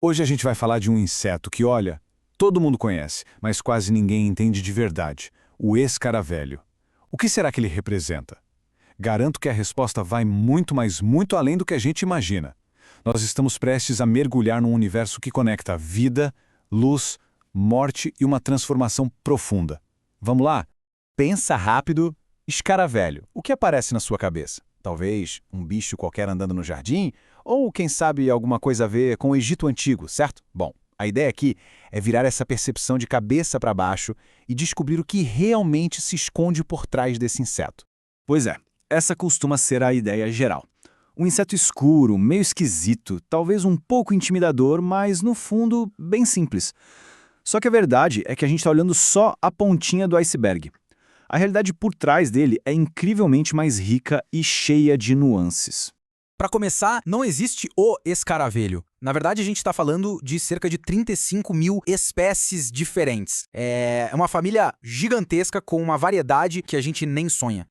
Hoje a gente vai falar de um inseto que, olha, todo mundo conhece, mas quase ninguém entende de verdade: o escaravelho. O que será que ele representa? Garanto que a resposta vai muito, mas muito além do que a gente imagina. Nós estamos prestes a mergulhar num universo que conecta vida, luz, morte e uma transformação profunda. Vamos lá? Pensa rápido, escaravelho. O que aparece na sua cabeça? Talvez um bicho qualquer andando no jardim? Ou, quem sabe, alguma coisa a ver com o Egito Antigo, certo? Bom, a ideia aqui é virar essa percepção de cabeça para baixo e descobrir o que realmente se esconde por trás desse inseto. Pois é, essa costuma ser a ideia geral. Um inseto escuro, meio esquisito, talvez um pouco intimidador, mas, no fundo, bem simples. Só que a verdade é que a gente está olhando só a pontinha do iceberg. A realidade por trás dele é incrivelmente mais rica e cheia de nuances. Para começar, não existe o escaravelho. Na verdade, a gente está falando de cerca de 35 mil espécies diferentes. É uma família gigantesca com uma variedade que a gente nem sonha.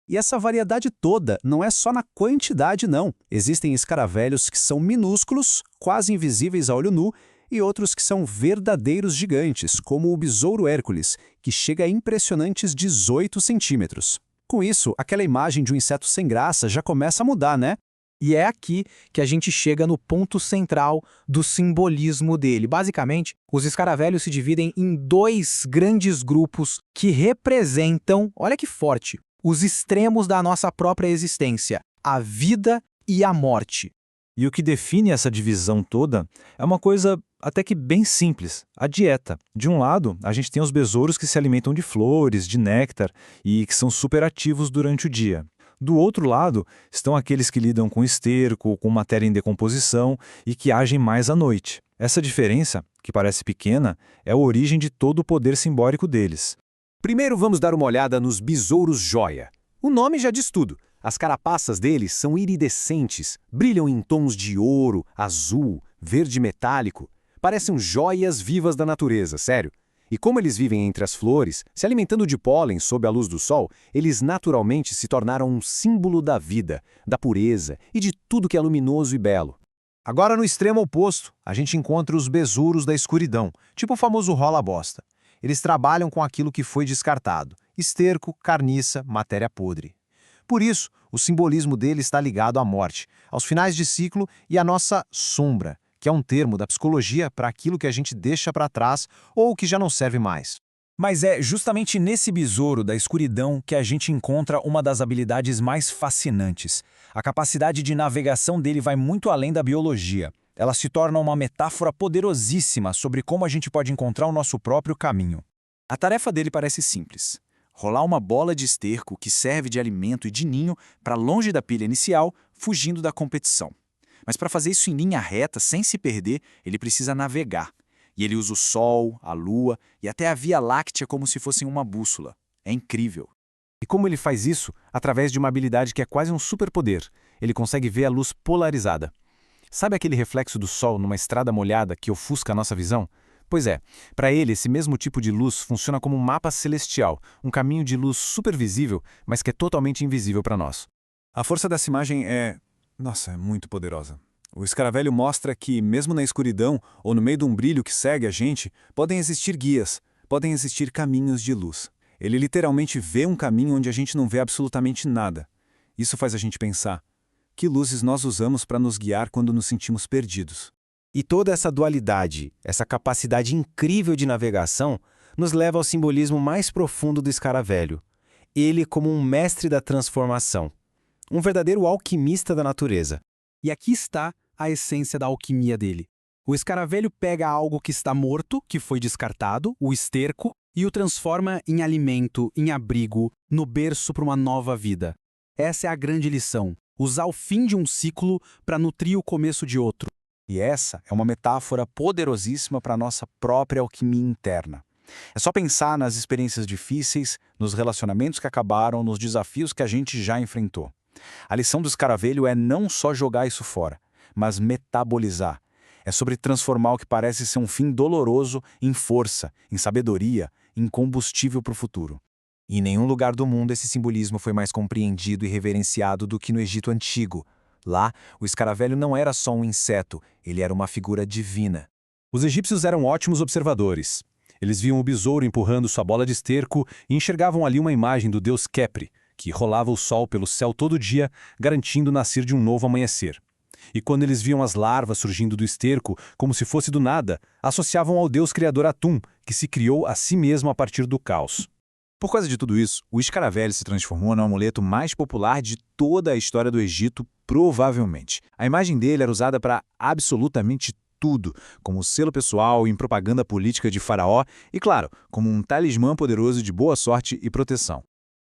E essa variedade toda não é só na quantidade, não. Existem escaravelhos que são minúsculos, quase invisíveis a olho nu, e outros que são verdadeiros gigantes, como o besouro Hércules, que chega a impressionantes 18 centímetros. Com isso, aquela imagem de um inseto sem graça já começa a mudar, né? E é aqui que a gente chega no ponto central do simbolismo dele. Basicamente, os escaravelhos se dividem em dois grandes grupos que representam, olha que forte, os extremos da nossa própria existência, a vida e a morte. E o que define essa divisão toda é uma coisa até que bem simples: a dieta. De um lado, a gente tem os besouros que se alimentam de flores, de néctar e que são superativos durante o dia. Do outro lado, estão aqueles que lidam com esterco, com matéria em decomposição e que agem mais à noite. Essa diferença, que parece pequena, é a origem de todo o poder simbólico deles. Primeiro vamos dar uma olhada nos besouros joia. O nome já diz tudo. As carapaças deles são iridescentes, brilham em tons de ouro, azul, verde metálico. Parecem joias vivas da natureza, sério. E como eles vivem entre as flores, se alimentando de pólen sob a luz do sol, eles naturalmente se tornaram um símbolo da vida, da pureza e de tudo que é luminoso e belo. Agora, no extremo oposto, a gente encontra os besouros da escuridão, tipo o famoso rola-bosta. Eles trabalham com aquilo que foi descartado: esterco, carniça, matéria podre. Por isso, o simbolismo dele está ligado à morte, aos finais de ciclo e à nossa sombra, que é um termo da psicologia para aquilo que a gente deixa para trás ou que já não serve mais. Mas é justamente nesse besouro da escuridão que a gente encontra uma das habilidades mais fascinantes. A capacidade de navegação dele vai muito além da biologia. Ela se torna uma metáfora poderosíssima sobre como a gente pode encontrar o nosso próprio caminho. A tarefa dele parece simples: rolar uma bola de esterco que serve de alimento e de ninho para longe da pilha inicial, fugindo da competição. Mas para fazer isso em linha reta, sem se perder, ele precisa navegar. E ele usa o Sol, a Lua e até a Via Láctea como se fossem uma bússola. É incrível. E como ele faz isso? Através de uma habilidade que é quase um superpoder. Ele consegue ver a luz polarizada. Sabe aquele reflexo do Sol numa estrada molhada que ofusca a nossa visão? Pois é, para ele esse mesmo tipo de luz funciona como um mapa celestial, um caminho de luz supervisível, mas que é totalmente invisível para nós. A força dessa imagem é muito poderosa. O escaravelho mostra que, mesmo na escuridão ou no meio de um brilho que segue a gente, podem existir guias, podem existir caminhos de luz. Ele literalmente vê um caminho onde a gente não vê absolutamente nada. Isso faz a gente pensar: que luzes nós usamos para nos guiar quando nos sentimos perdidos? E toda essa dualidade, essa capacidade incrível de navegação, nos leva ao simbolismo mais profundo do escaravelho. Ele como um mestre da transformação. Um verdadeiro alquimista da natureza. E aqui está a essência da alquimia dele. O escaravelho pega algo que está morto, que foi descartado, o esterco, e o transforma em alimento, em abrigo, no berço para uma nova vida. Essa é a grande lição: usar o fim de um ciclo para nutrir o começo de outro. E essa é uma metáfora poderosíssima para a nossa própria alquimia interna. É só pensar nas experiências difíceis, nos relacionamentos que acabaram, nos desafios que a gente já enfrentou. A lição do escaravelho é não só jogar isso fora, mas metabolizar. É sobre transformar o que parece ser um fim doloroso em força, em sabedoria, em combustível para o futuro. E em nenhum lugar do mundo esse simbolismo foi mais compreendido e reverenciado do que no Egito Antigo. Lá, o escaravelho não era só um inseto, ele era uma figura divina. Os egípcios eram ótimos observadores. Eles viam o besouro empurrando sua bola de esterco e enxergavam ali uma imagem do deus Khepri, que rolava o sol pelo céu todo dia, garantindo o nascer de um novo amanhecer. E quando eles viam as larvas surgindo do esterco, como se fosse do nada, associavam ao deus criador Atum, que se criou a si mesmo a partir do caos. Por causa de tudo isso, o escaravelho se transformou no amuleto mais popular de toda a história do Egito, provavelmente. A imagem dele era usada para absolutamente tudo, como selo pessoal em propaganda política de Faraó e, claro, como um talismã poderoso de boa sorte e proteção.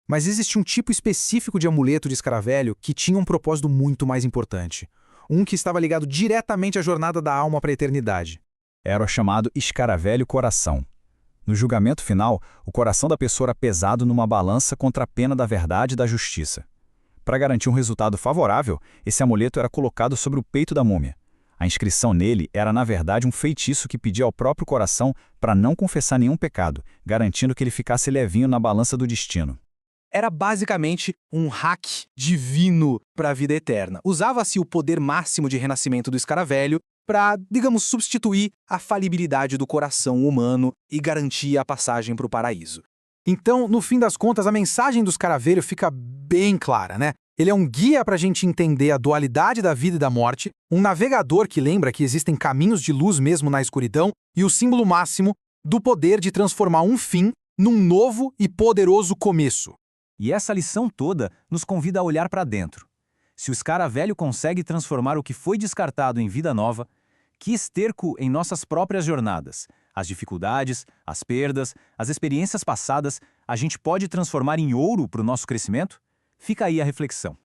Mas existe um tipo específico de amuleto de escaravelho que tinha um propósito muito mais importante. Um que estava ligado diretamente à jornada da alma para a eternidade. Era o chamado escaravelho coração. No julgamento final, o coração da pessoa era pesado numa balança contra a pena da verdade e da justiça. Para garantir um resultado favorável, esse amuleto era colocado sobre o peito da múmia. A inscrição nele era, na verdade, um feitiço que pedia ao próprio coração para não confessar nenhum pecado, garantindo que ele ficasse levinho na balança do destino. Era basicamente um hack divino para a vida eterna. Usava-se o poder máximo de renascimento do escaravelho para, digamos, substituir a falibilidade do coração humano e garantir a passagem para o paraíso. Então, no fim das contas, a mensagem do escaravelho fica bem clara, né? Ele é um guia para a gente entender a dualidade da vida e da morte, um navegador que lembra que existem caminhos de luz mesmo na escuridão e o símbolo máximo do poder de transformar um fim num novo e poderoso começo. E essa lição toda nos convida a olhar para dentro. Se o escaravelho consegue transformar o que foi descartado em vida nova, que esterco em nossas próprias jornadas, as dificuldades, as perdas, as experiências passadas, a gente pode transformar em ouro para o nosso crescimento? Fica aí a reflexão.